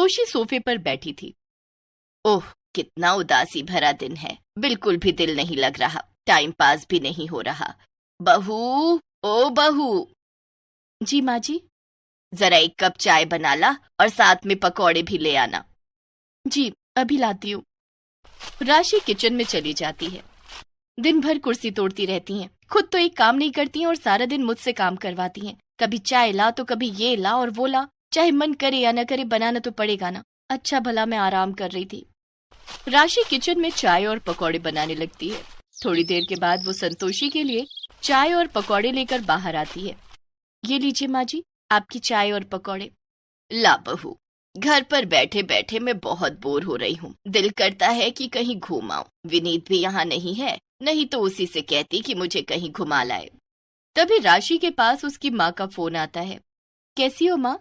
संतोषी सोफे पर बैठी थी। ओह, कितना उदासी भरा दिन है। बिल्कुल भी दिल नहीं लग रहा, टाइम पास भी नहीं हो रहा। बहू, ओ बहू। जी माँ जी। जरा एक कप चाय बना ला और साथ में पकौड़े भी ले आना। जी, अभी लाती हूँ। राशि किचन में चली जाती है। दिन भर कुर्सी तोड़ती रहती हैं, खुद तो एक काम नहीं करती हैं और सारा दिन मुझसे काम करवाती हैं। कभी चाय ला तो कभी ये ला और वो ला, चाहे मन करे या न करे बनाना तो पड़ेगा ना। अच्छा भला मैं आराम कर रही थी। राशि किचन में चाय और पकौड़े बनाने लगती है। थोड़ी देर के बाद वो संतोषी के लिए चाय और पकौड़े लेकर बाहर आती है। ये लीजिए माँ जी, आपकी चाय और पकौड़े। ला बहू, घर पर बैठे बैठे मैं बहुत बोर हो रही हूँ। दिल करता है कि कहीं घूम आऊं। विनीत भी यहाँ नहीं है, नहीं तो उसी से कहती कि मुझे कहीं घुमा लाए। तभी राशि के पास उसकी माँ का फोन आता है। कैसी हो माँ?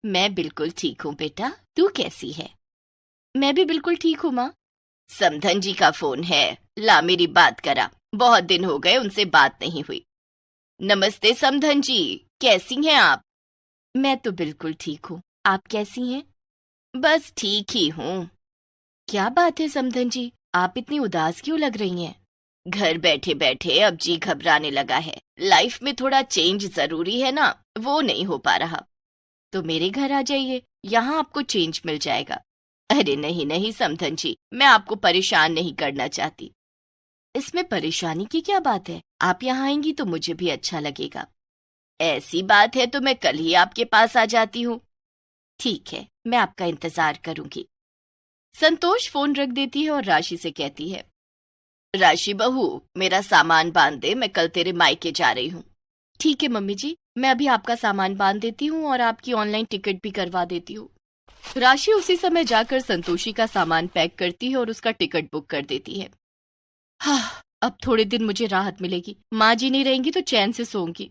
मैं बिल्कुल ठीक हूँ बेटा, तू कैसी है? मैं भी बिल्कुल ठीक हूँ माँ। समधन जी का फोन है, ला मेरी बात करा। बहुत दिन हो गए उनसे बात नहीं हुई। नमस्ते समधन जी, कैसी हैं आप? मैं तो बिल्कुल ठीक हूँ, आप कैसी हैं? बस ठीक ही हूँ। क्या बात है समधन जी, आप इतनी उदास क्यों लग रही हैं? घर बैठे बैठे अब जी घबराने लगा है। लाइफ में थोड़ा चेंज जरूरी है ना, वो नहीं हो पा रहा। तो मेरे घर आ जाइए, यहाँ आपको चेंज मिल जाएगा। अरे नहीं नहीं समधन जी, मैं आपको परेशान नहीं करना चाहती। इसमें परेशानी की क्या बात है? आप यहाँ आएंगी तो मुझे भी अच्छा लगेगा। ऐसी बात है तो मैं कल ही आपके पास आ जाती हूँ। ठीक है, मैं आपका इंतजार करूंगी। संतोष फोन रख देती है और राशि से कहती है, राशि बहू, मेरा सामान बांध दे, मैं कल तेरे मायके जा रही हूँ। ठीक है मम्मी जी, मैं अभी आपका सामान बांध देती हूँ और आपकी ऑनलाइन टिकट भी करवा देती हूँ। राशि उसी समय जाकर संतोषी का सामान पैक करती है और उसका टिकट बुक कर देती है। हाँ, अब थोड़े दिन मुझे राहत मिलेगी। माँ जी नहीं रहेंगी तो चैन से सोऊंगी।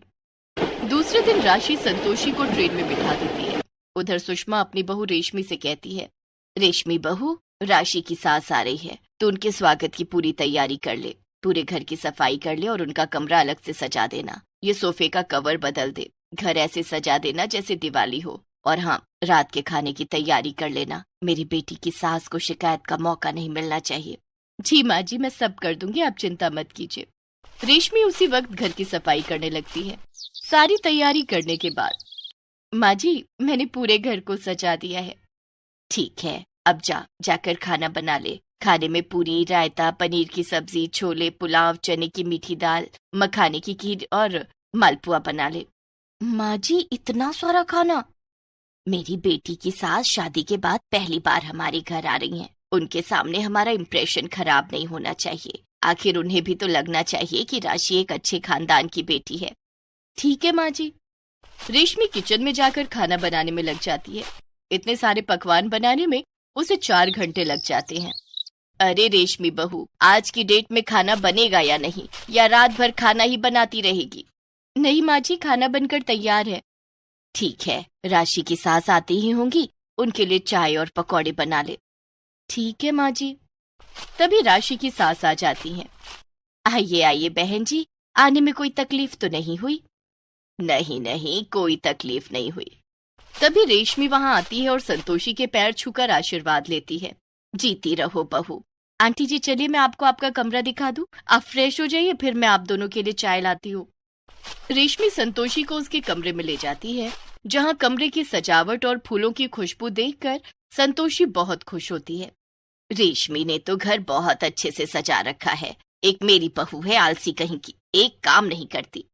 दूसरे दिन राशि संतोषी को ट्रेन में बिठा देती है। उधर सुषमा अपनी बहू रेशमी से कहती है, रेशमी बहू, राशि की सास आ रही है, तो उनके स्वागत की पूरी तैयारी कर ले। पूरे घर की सफाई कर ले और उनका कमरा अलग से सजा देना। ये सोफे का कवर बदल दे, घर ऐसे सजा देना जैसे दिवाली हो। और हाँ, रात के खाने की तैयारी कर लेना। मेरी बेटी की सास को शिकायत का मौका नहीं मिलना चाहिए। जी माँ जी, मैं सब कर दूंगी, आप चिंता मत कीजिए। रेशमी उसी वक्त घर की सफाई करने लगती है। सारी तैयारी करने के बाद, माँ जी, मैंने पूरे घर को सजा दिया है। ठीक है, अब जाकर खाना बना ले। खाने में पूरी, रायता, पनीर की सब्जी, छोले, पुलाव, चने की मीठी दाल, मखाने की खीर और मालपुआ बना ले। माँ जी, इतना सारा खाना? मेरी बेटी की सास शादी के बाद पहली बार हमारे घर आ रही हैं। उनके सामने हमारा इम्प्रेशन खराब नहीं होना चाहिए। आखिर उन्हें भी तो लगना चाहिए कि राशि एक अच्छे खानदान की बेटी है। ठीक है माँ जी। रेशमी किचन में जाकर खाना बनाने में लग जाती है। इतने सारे पकवान बनाने में उसे 4 घंटे लग जाते हैं। अरे रेशमी बहू, आज की डेट में खाना बनेगा या नहीं, या रात भर खाना ही बनाती रहेगी? नहीं माँ जी, खाना बनकर तैयार है। ठीक है, राशि की सास आती ही होंगी, उनके लिए चाय और पकौड़े बना ले। ठीक है माँ जी। तभी राशि की सास आ जाती हैं। आइए आइए बहन जी, आने में कोई तकलीफ तो नहीं हुई? नहीं नहीं, कोई तकलीफ नहीं हुई। तभी रेशमी वहां आती है और संतोषी के पैर छूकर आशीर्वाद लेती है। जीती रहो बहू। आंटी जी, चलिए मैं आपको आपका कमरा दिखा दूं, आप फ्रेश हो जाइए, फिर मैं आप दोनों के लिए चाय लाती हूँ। रेशमी संतोषी को उसके कमरे में ले जाती है, जहाँ कमरे की सजावट और फूलों की खुशबू देखकर संतोषी बहुत खुश होती है। रेशमी ने तो घर बहुत अच्छे से सजा रखा है। एक मेरी बहू है आलसी कहीं की, एक काम नहीं करती।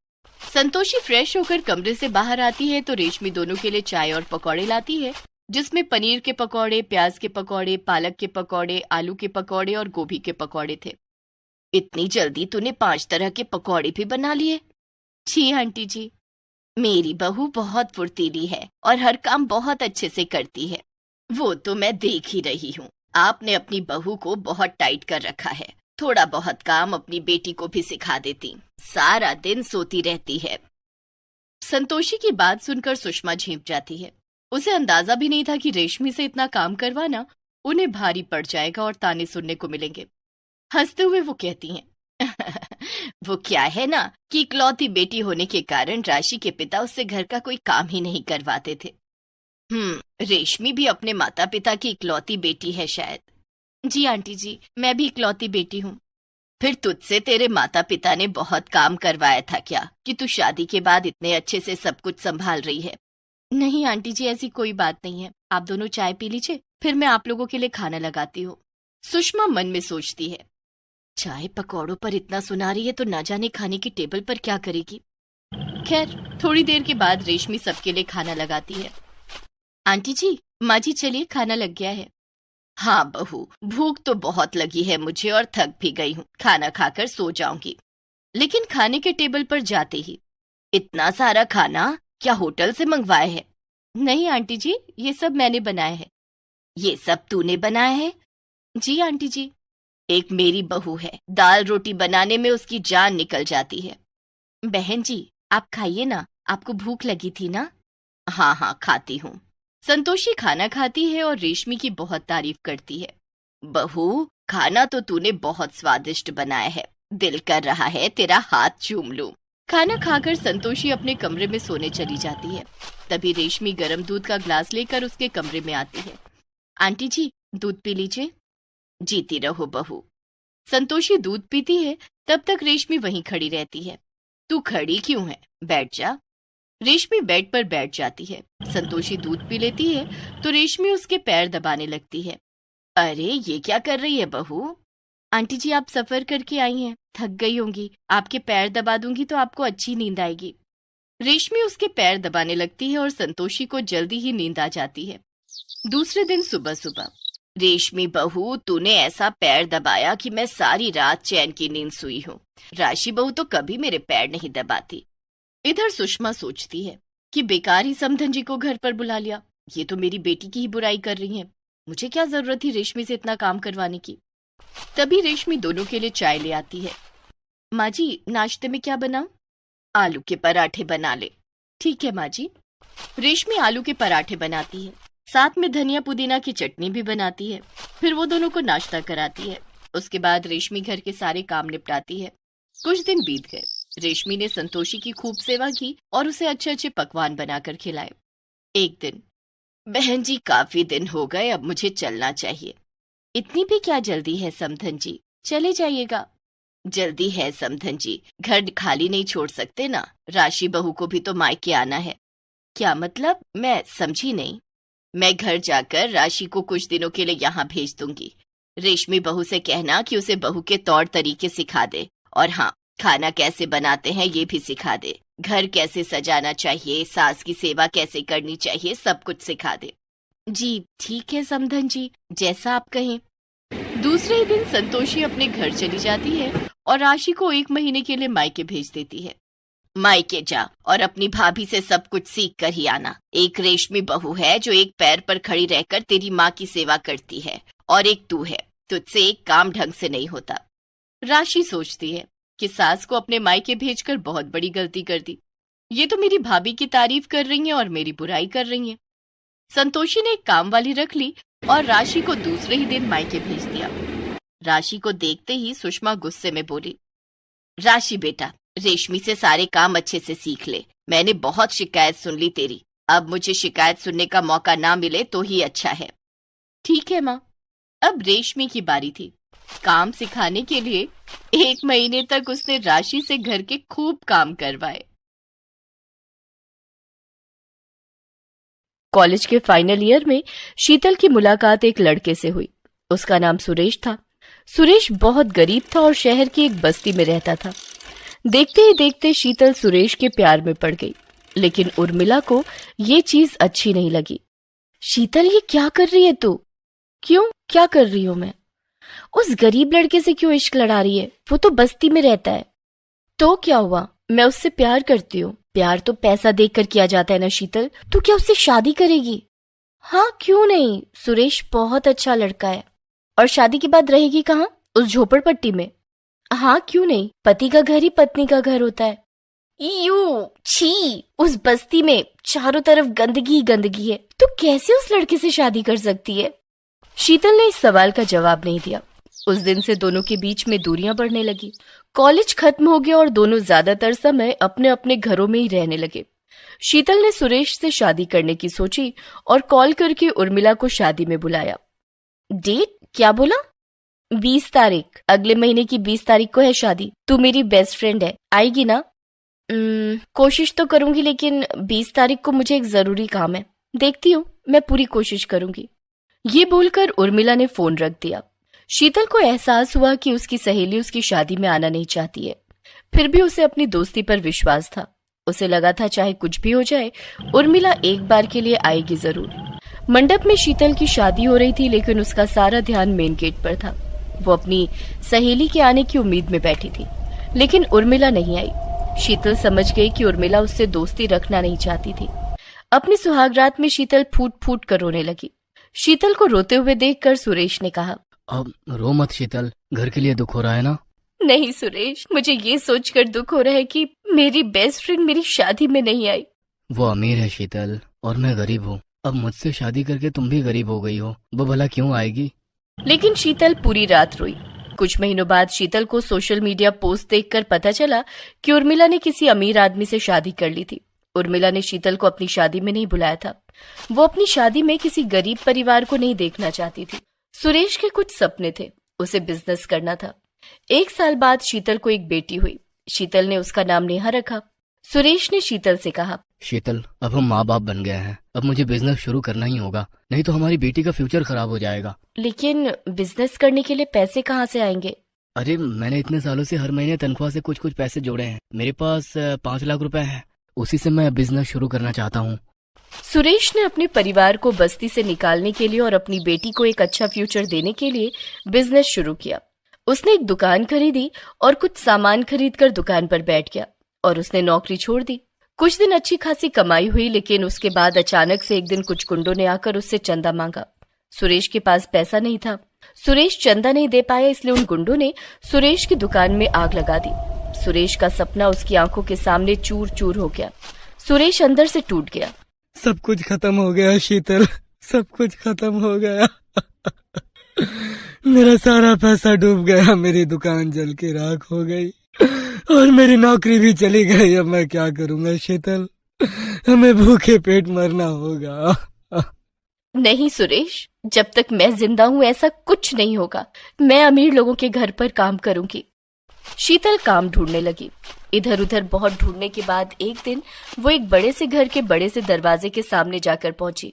संतोषी फ्रेश होकर कमरे से बाहर आती है तो रेशमी दोनों के लिए चाय और पकौड़े लाती है, जिसमें पनीर के पकौड़े, प्याज के पकौड़े, पालक के पकौड़े, आलू के पकौड़े और गोभी के पकौड़े थे। इतनी जल्दी तूने 5 तरह के पकौड़े भी बना लिए? जी आंटी जी। मेरी बहू बहुत फुर्तीली है और हर काम बहुत अच्छे से करती है। वो तो मैं देख ही रही हूँ। आपने अपनी बहू को बहुत टाइट कर रखा है। थोड़ा बहुत काम अपनी बेटी को भी सिखा देती, सारा दिन सोती रहती है। संतोषी की बात सुनकर सुषमा झेंप जाती है। उसे अंदाजा भी नहीं था कि रेशमी से इतना काम करवाना उन्हें भारी पड़ जाएगा और ताने सुनने को मिलेंगे। हंसते हुए वो कहती हैं, वो क्या है ना कि इकलौती बेटी होने के कारण राशि के पिता उससे घर का कोई काम ही नहीं करवाते थे। रेशमी भी अपने माता पिता की इकलौती बेटी है शायद। जी आंटी जी, मैं भी इकलौती बेटी हूँ। फिर तुझसे तेरे माता पिता ने बहुत काम करवाया था क्या कि तू शादी के बाद इतने अच्छे से सब कुछ संभाल रही है? नहीं आंटी जी, ऐसी कोई बात नहीं है। आप दोनों चाय पी लीजिए, फिर मैं आप लोगों के लिए खाना लगाती हूँ। सुषमा मन में सोचती है, चाय पकौड़ों पर इतना सुना रही है तो ना जाने खाने की टेबल पर क्या करेगी। खैर, थोड़ी देर के बाद रेशमी सबके लिए खाना लगाती है। आंटी जी, माँ जी चलिए, खाना लग गया है। हाँ बहू, भूख तो बहुत लगी है मुझे और थक भी गई हूँ। खाना खाकर सो जाऊंगी। लेकिन खाने के टेबल पर जाते ही, इतना सारा खाना क्या होटल से मंगवाए है? नहीं आंटी जी, ये सब मैंने बनाया है। ये सब तूने बनाया है? जी आंटी जी। एक मेरी बहू है, दाल रोटी बनाने में उसकी जान निकल जाती है। बहन जी, आप खाइए ना, आपको भूख लगी थी ना? हाँ हाँ, खाती हूँ। संतोषी खाना खाती है और रेशमी की बहुत तारीफ करती है। बहू, खाना तो तूने बहुत स्वादिष्ट बनाया है, दिल कर रहा है तेरा हाथ चूम लूं। खाना खाकर संतोषी अपने कमरे में सोने चली जाती है। तभी रेशमी गर्म दूध का ग्लास लेकर उसके कमरे में आती है। आंटी जी, दूध पी लीजिए। जीती रहो बहू। संतोषी दूध पीती है, तब तक रेशमी वहीं खड़ी रहती है। तू खड़ी क्यों है? बैठ जा। रेशमी बेड पर बैठ जाती है। संतोषी दूध पी लेती है तो रेशमी उसके पैर दबाने लगती है। अरे ये क्या कर रही है बहू? आंटी जी, आप सफर करके आई हैं, थक गई होंगी, आपके पैर दबा दूंगी तो आपको अच्छी नींद आएगी। रेशमी उसके पैर दबाने लगती है और संतोषी को जल्दी ही नींद आ जाती है। दूसरे दिन सुबह सुबह, रेशमी बहू, तूने ऐसा पैर दबाया कि मैं सारी रात चैन की नींद सोई हूँ। राशि बहू तो कभी मेरे पैर नहीं दबाती। इधर सुषमा सोचती है कि बेकार ही समधन जी को घर पर बुला लिया। ये तो मेरी बेटी की ही बुराई कर रही हैं। मुझे क्या जरूरत थी रेशमी से इतना काम करवाने की। तभी रेशमी दोनों के लिए चाय ले आती है। माँ जी, नाश्ते में क्या बनाऊं? आलू के पराठे बना ले। ठीक है माँ जी। रेशमी आलू के पराठे बनाती है, साथ में धनिया पुदीना की चटनी भी बनाती है। फिर वो दोनों को नाश्ता कराती है। उसके बाद रेशमी घर के सारे काम निपटाती है। कुछ दिन बीत गए। रेशमी ने संतोषी की खूब सेवा की और उसे अच्छे अच्छे पकवान बनाकर खिलाए। एक दिन, बहन जी काफी दिन हो गए, अब मुझे चलना चाहिए। इतनी भी क्या जल्दी है समधन जी, चले जाइएगा। जल्दी है समधन जी, घर खाली नहीं छोड़ सकते ना। राशि बहू को भी तो मायके आना है। क्या मतलब? मैं समझी नहीं। मैं घर जाकर राशि को कुछ दिनों के लिए यहाँ भेज दूंगी। रेशमी बहू से कहना कि उसे बहू के तौर तरीके सिखा दे, और हाँ, खाना कैसे बनाते हैं ये भी सिखा दे। घर कैसे सजाना चाहिए, सास की सेवा कैसे करनी चाहिए, सब कुछ सिखा दे। जी ठीक है समधन जी, जैसा आप कहें। दूसरे ही दिन संतोषी अपने घर चली जाती है और राशि को 1 महीने के लिए मायके भेज देती है। मायके जा और अपनी भाभी से सब कुछ सीख कर ही आना। एक रेशमी बहू है जो एक पैर पर खड़ी रहकर तेरी माँ की सेवा करती है, और एक तू है, तुझसे एक काम ढंग से नहीं होता। राशि सोचती है कि सास को अपने मायके भेजकर बहुत बड़ी गलती कर दी। ये तो मेरी भाभी की तारीफ कर रही हैं और मेरी बुराई कर रही हैं। संतोषी ने एक काम वाली रख ली और राशि को दूसरे ही दिन मायके भेज दिया। राशि को देखते ही सुषमा गुस्से में बोली, राशि बेटा, रेशमी से सारे काम अच्छे से सीख ले। मैंने बहुत शिकायत सुन ली तेरी, अब मुझे शिकायत सुनने का मौका ना मिले तो ही अच्छा है। ठीक है माँ। अब रेशमी की बारी थी। काम सिखाने के लिए 1 महीने तक उसने राशि से घर के खूब काम करवाए। कॉलेज के फाइनल ईयर में शीतल की मुलाकात एक लड़के से हुई। उसका नाम सुरेश था। सुरेश बहुत गरीब था और शहर की एक बस्ती में रहता था। देखते ही देखते शीतल सुरेश के प्यार में पड़ गई, लेकिन उर्मिला को ये चीज अच्छी नहीं लगी। शीतल, ये क्या कर रही है तू? क्यों, क्या कर रही हूं मैं? उस गरीब लड़के से क्यों इश्क लड़ा रही है? वो तो बस्ती में रहता है। तो क्या हुआ, मैं उससे प्यार करती हूँ। प्यार तो पैसा देकर किया जाता है ना शीतल, तू क्या उससे शादी करेगी? हाँ, क्यों नहीं, सुरेश बहुत अच्छा लड़का है। और शादी के बाद रहेगी कहाँ? उस झोपड़पट्टी में? हाँ, क्यों नहीं, पति का घर ही पत्नी का घर होता है। यू छी, उस बस्ती में चारों तरफ गंदगी ही गंदगी है, तू कैसे उस लड़के से शादी कर सकती है? शीतल ने इस सवाल का जवाब नहीं दिया। उस दिन से दोनों के बीच में दूरियां बढ़ने लगी। कॉलेज खत्म हो गया और दोनों ज्यादातर समय अपने अपने घरों में ही रहने लगे। शीतल ने सुरेश से शादी करने की सोची और कॉल करके उर्मिला को शादी में बुलाया। डेट क्या बोला? 20 तारीख, अगले महीने की 20 तारीख को है शादी। तू मेरी बेस्ट फ्रेंड है, आएगी ना? कोशिश तो करूंगी, लेकिन 20 तारीख को मुझे एक जरूरी काम है। देखती हूँ, मैं पूरी कोशिश करूंगी। ये बोलकर उर्मिला ने फोन रख दिया। शीतल को एहसास हुआ कि उसकी सहेली उसकी शादी में आना नहीं चाहती है। फिर भी उसे अपनी दोस्ती पर विश्वास था। उसे लगा था चाहे कुछ भी हो जाए, उर्मिला एक बार के लिए आएगी जरूर। मंडप में शीतल की शादी हो रही थी, लेकिन उसका सारा ध्यान मेन गेट पर था। वो अपनी सहेली के आने की उम्मीद में बैठी थी, लेकिन उर्मिला नहीं आई। शीतल समझ गई कि उर्मिला उससे दोस्ती रखना नहीं चाहती थी। अपनी सुहागरात में शीतल फूट फूट कर रोने लगी। शीतल को रोते हुए देखकर सुरेश ने कहा, अब रो मत शीतल, घर के लिए दुख हो रहा है ना? नहीं सुरेश, मुझे ये सोचकर दुख हो रहा है कि मेरी बेस्ट फ्रेंड मेरी शादी में नहीं आई। वो अमीर है शीतल, और मैं गरीब हूँ। अब मुझसे शादी करके तुम भी गरीब हो गई हो, वो भला क्यों आएगी? लेकिन शीतल पूरी रात रोई। कुछ महीनों बाद शीतल को सोशल मीडिया पोस्ट देखकर पता चला कि उर्मिला ने किसी अमीर आदमी से शादी कर ली थी। उर्मिला ने शीतल को अपनी शादी में नहीं बुलाया था। वो अपनी शादी में किसी गरीब परिवार को नहीं देखना चाहती थी। सुरेश के कुछ सपने थे, उसे बिजनेस करना था। 1 साल बाद शीतल को एक बेटी हुई। शीतल ने उसका नाम नेहा रखा। सुरेश ने शीतल से कहा, शीतल, अब हम माँ बाप बन गए हैं, अब मुझे बिजनेस शुरू करना ही होगा, नहीं तो हमारी बेटी का फ्यूचर खराब हो जाएगा। लेकिन बिजनेस करने के लिए पैसे कहाँ से आएंगे? अरे मैंने इतने सालों से हर महीने तनख्वाह से कुछ कुछ पैसे जोड़े हैं। मेरे पास 5 लाख रुपए हैं, उसी से मैं बिजनेस शुरू करना चाहता हूँ। सुरेश ने अपने परिवार को बस्ती से निकालने के लिए और अपनी बेटी को एक अच्छा फ्यूचर देने के लिए बिजनेस शुरू किया। उसने एक दुकान खरीदी और कुछ सामान खरीदकर दुकान पर बैठ गया और उसने नौकरी छोड़ दी। कुछ दिन अच्छी खासी कमाई हुई, लेकिन उसके बाद अचानक से एक दिन कुछ गुंडों ने आकर उससे चंदा मांगा। सुरेश के पास पैसा नहीं था। सुरेश चंदा नहीं दे पाया, इसलिए उन गुंडों ने सुरेश की दुकान में आग लगा दी। सुरेश का सपना उसकी आंखों के सामने चूर चूर हो गया। सुरेश अंदर से टूट गया। सब कुछ खत्म हो गया शीतल, सब कुछ खत्म हो गया। मेरा सारा पैसा डूब गया, मेरी दुकान जल के राख हो गई और मेरी नौकरी भी चली गई। अब मैं क्या करूंगा शीतल, हमें भूखे पेट मरना होगा। नहीं सुरेश, जब तक मैं जिंदा हूँ ऐसा कुछ नहीं होगा। मैं अमीर लोगों के घर पर काम करूंगी। शीतल काम ढूंढने लगी। इधर उधर बहुत ढूंढने के बाद एक दिन वो एक बड़े से घर के बड़े से दरवाजे के सामने जाकर पहुंची।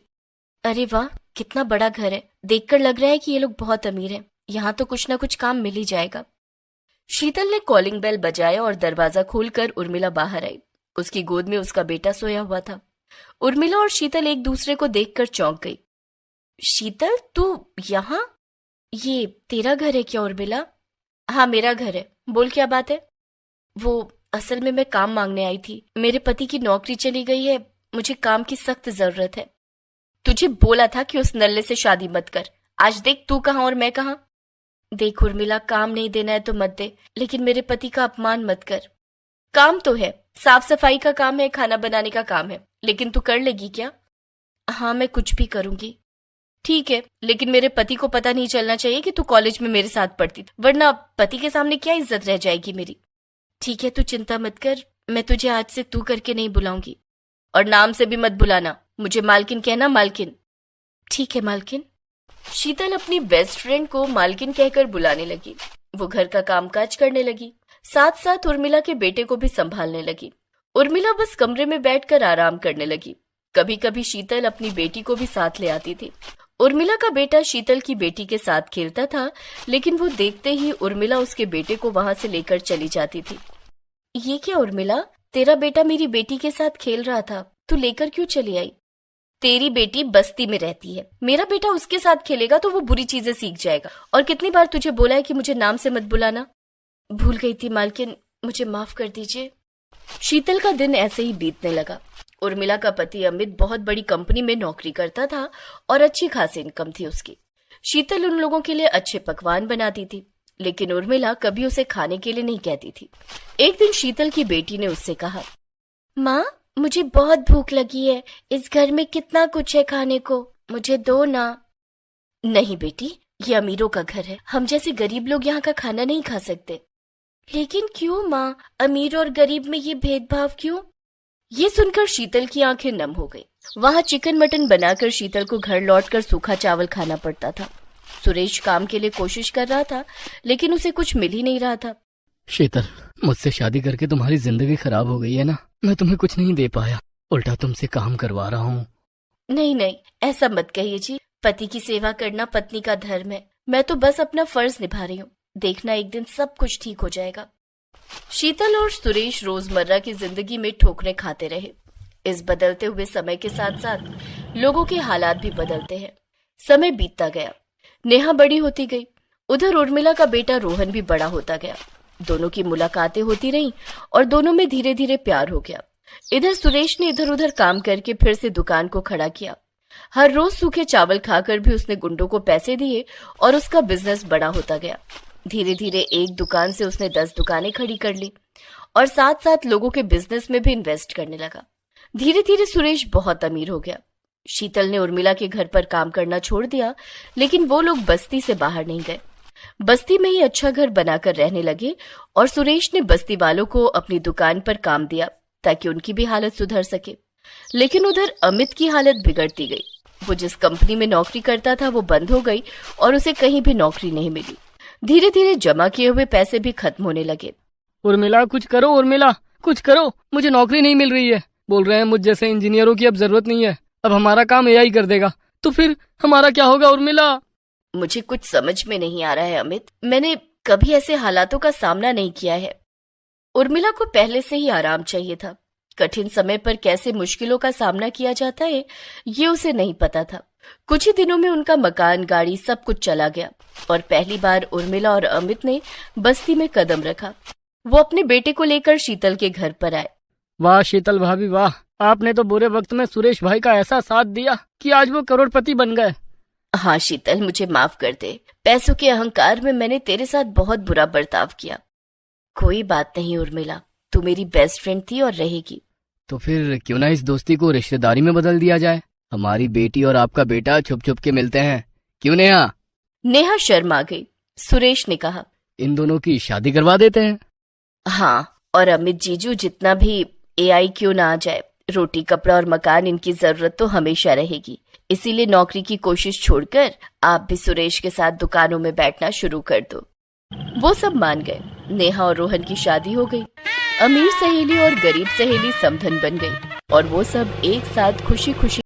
अरे वाह, कितना बड़ा घर है। देखकर लग रहा है कि ये लोग बहुत अमीर हैं। यहाँ तो कुछ ना कुछ काम मिल ही जाएगा। शीतल ने कॉलिंग बेल बजाया और दरवाजा खोलकर उर्मिला बाहर आई। उसकी गोद में उसका बेटा सोया हुआ था। उर्मिला और शीतल एक दूसरे को देखकर चौंक गई। शीतल, तू यहाँ? ये तेरा घर है क्या उर्मिला? हाँ, मेरा घर है। बोल, क्या बात है? वो असल में मैं काम मांगने आई थी। मेरे पति की नौकरी चली गई है, मुझे काम की सख्त जरूरत है। तुझे बोला था कि उस नल्ले से शादी मत कर। आज देख तू कहाँ और मैं कहाँ। देख उर्मिला, काम नहीं देना है तो मत दे, लेकिन मेरे पति का अपमान मत कर। काम तो है, साफ सफाई का काम है, खाना बनाने का काम है, लेकिन तू कर लेगी क्या? हाँ, मैं कुछ भी करूंगी। ठीक है, लेकिन मेरे पति को पता नहीं चलना चाहिए कि तू कॉलेज में मेरे साथ पढ़ती, वरना पति के सामने क्या इज्जत रह जाएगी मेरी। ठीक है, तू चिंता मत कर, मैं तुझे आज से तू करके नहीं बुलाऊंगी, और नाम से भी मत बुलाना। मुझे मालकिन कहना, मालकिन। ठीक है मालकिन। शीतल अपनी बेस्ट फ्रेंड को मालकिन कहकर बुलाने लगी। वो घर का कामकाज करने लगी, साथ साथ उर्मिला के बेटे को भी संभालने लगी। उर्मिला बस कमरे में बैठकर आराम करने लगी। कभी कभी शीतल अपनी बेटी को भी साथ ले आती थी। उर्मिला का बेटा शीतल की बेटी के साथ खेलता था, लेकिन वो देखते ही उर्मिला उसके बेटे को वहां से लेकर चली जाती थी। ये क्या उर्मिला, तेरा बेटा मेरी बेटी के साथ खेल रहा था, तू लेकर क्यों चली आई? तेरी बेटी बस्ती में रहती है, मेरा बेटा उसके साथ खेलेगा तो वो बुरी चीजें सीख जाएगा। और कितनी बार तुझे बोला है कि मुझे नाम से मत बुलाना। भूल गई थी मालकिन, मुझे माफ कर दीजिए। शीतल का दिन ऐसे ही बीतने लगा। उर्मिला का पति अमित बहुत बड़ी कंपनी में नौकरी करता था और अच्छी खासी इनकम थी उसकी। शीतल उन लोगों के लिए अच्छे पकवान बनाती थी, लेकिन उर्मिला कभी उसे खाने के लिए नहीं कहती थी। एक दिन शीतल की बेटी ने उससे कहा, माँ, मुझे बहुत भूख लगी है, इस घर में कितना कुछ है खाने को, मुझे दो ना। नहीं बेटी, ये अमीरों का घर है, हम जैसे गरीब लोग यहाँ का खाना नहीं खा सकते। लेकिन क्यों माँ, अमीर और गरीब में ये भेदभाव क्यों? ये सुनकर शीतल की आंखें नम हो गई। वहां चिकन मटन बनाकर शीतल को घर लौटकर सूखा चावल खाना पड़ता था। सुरेश काम के लिए कोशिश कर रहा था, लेकिन उसे कुछ मिल ही नहीं रहा था। शीतल, मुझसे शादी करके तुम्हारी जिंदगी खराब हो गई है ना। मैं तुम्हें कुछ नहीं दे पाया, उल्टा तुमसे काम करवा रहा हूँ। नहीं नहीं, ऐसा मत कहिए जी। पति की सेवा करना पत्नी का धर्म है। मैं तो बस अपना फर्ज निभा रही हूँ। देखना एक दिन सब कुछ ठीक हो जाएगा। शीतल और सुरेश रोजमर्रा की जिंदगी में ठोकरें खाते रहे। इस बदलते हुए समय के साथ साथ लोगों के हालात भी बदलते हैं। समय बीतता गया, नेहा बड़ी होती गई। उधर उर्मिला का बेटा रोहन भी बड़ा होता गया। दोनों की मुलाकातें होती रहीं और दोनों में धीरे धीरे प्यार हो गया। इधर सुरेश ने इधर उधर काम करके फिर से दुकान को खड़ा किया। हर रोज सूखे चावल खाकर भी उसने गुंडों को पैसे दिए और उसका बिजनेस बड़ा होता गया। धीरे धीरे एक दुकान से उसने 10 दुकानें खड़ी कर ली और साथ साथ लोगों के बिजनेस में भी इन्वेस्ट करने लगा। धीरे धीरे सुरेश बहुत अमीर हो गया। शीतल ने उर्मिला के घर पर काम करना छोड़ दिया, लेकिन वो लोग बस्ती से बाहर नहीं गए। बस्ती में ही अच्छा घर बनाकर रहने लगे और सुरेश ने बस्ती वालों को अपनी दुकान पर काम दिया ताकि उनकी भी हालत सुधर सके। लेकिन उधर अमित की हालत बिगड़ती गई। वो जिस कंपनी में नौकरी करता था वो बंद हो गई और उसे कहीं भी नौकरी नहीं मिली। धीरे धीरे जमा किए हुए पैसे भी खत्म होने लगे। उर्मिला, कुछ करो। उर्मिला, कुछ करो। मुझे नौकरी नहीं मिल रही है। बोल रहे हैं मुझ जैसे इंजीनियरों की अब जरूरत नहीं है, अब हमारा काम एआई कर देगा। तो फिर हमारा क्या होगा उर्मिला? मुझे कुछ समझ में नहीं आ रहा है अमित। मैंने कभी ऐसे हालातों का सामना नहीं किया है। उर्मिला को पहले से ही आराम चाहिए था। कठिन समय पर कैसे मुश्किलों का सामना किया जाता है ये उसे नहीं पता था। कुछ ही दिनों में उनका मकान, गाड़ी सब कुछ चला गया और पहली बार उर्मिला और अमित ने बस्ती में कदम रखा। वो अपने बेटे को लेकर शीतल के घर पर आए। वाह शीतल भाभी वाह, आपने तो बुरे वक्त में सुरेश भाई का ऐसा साथ दिया कि आज वो करोड़पति बन गए। हाँ शीतल, मुझे माफ कर दे। पैसों के अहंकार में मैंने तेरे साथ बहुत बुरा बर्ताव किया। कोई बात नहीं उर्मिला, तू मेरी बेस्ट फ्रेंड थी और रहेगी। तो फिर क्यों ना इस दोस्ती को रिश्तेदारी में बदल दिया जाए? हमारी बेटी और आपका बेटा छुप छुप के मिलते हैं, क्यों नेहा? नेहा शर्मा गई। सुरेश ने कहा, इन दोनों की शादी करवा देते हैं। हाँ, और अमित जीजू जितना भी एआई क्यों ना आ जाए, रोटी कपड़ा और मकान इनकी जरूरत तो हमेशा रहेगी। इसीलिए नौकरी की कोशिश छोड़कर आप भी सुरेश के साथ दुकानों में बैठना शुरू कर दो। वो सब मान गए। नेहा और रोहन की शादी हो गई। अमीर सहेली और गरीब सहेली समधन बन गई और वो सब एक साथ खुशी खुशी